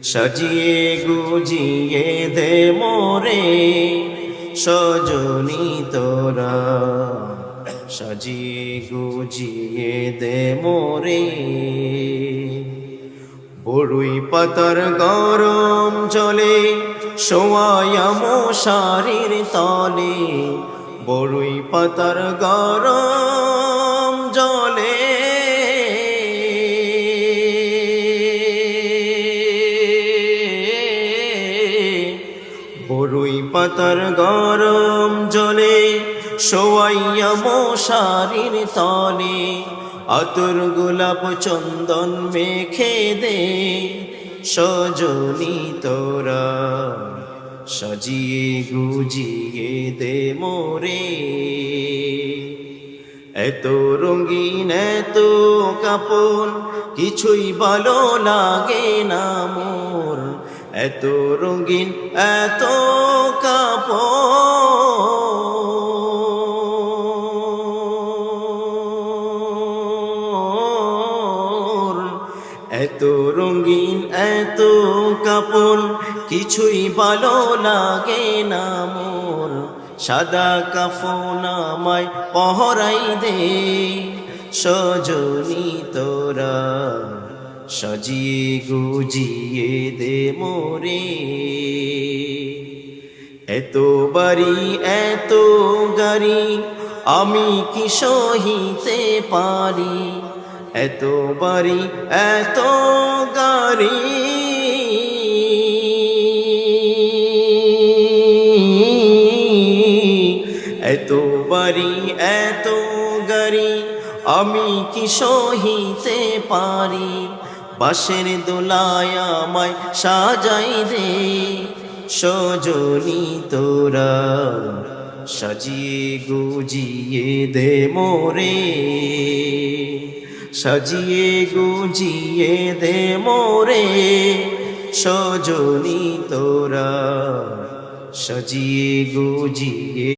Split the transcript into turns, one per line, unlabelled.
সাজিয়ে গুজিয়ে দে মোরে সজনী তোরা, সাজিয়ে গুজিয়ে দে মোরে। বড়ুই পাতার গরম জলে শোয়ায়া মশারির তলে, বড়ুই পাতার গরম জলে বড়ুই পাতার গরম জলে শোয়াইয়া মশারির তলে, আতর গোলাপ চন্দন মেখে দে সজনী তোরা, সাজিয়ে গুজিয়ে দে মোরে। এত রঙিন এত কাপড় কিছুই ভালো লাগে না মোর, এত রঙিন এত কাপড়, এত রঙিন এত কাপড় কিছুই ভালো লাগে না মোর। সাদা কাফন আমায় পহরাই দে সজনী তোরা, সাজিয়ে গুজিয়ে দে মোরে। এত বাড়ি এত গাড়ি আমি কি সহিতে পারি, এত বাড়ি এত গাড়ি এত বাড়ি এত গাড়ি আমি কি সহিতে পারি। বাঁশের দোলায় আমায় সাজাই দে সজনী তোরা, সাজিয়ে গুজিয়ে দে মোরে, সাজিয়ে গুজিয়ে দে মোরে সজনী তোরা, সাজিয়ে গুজিয়ে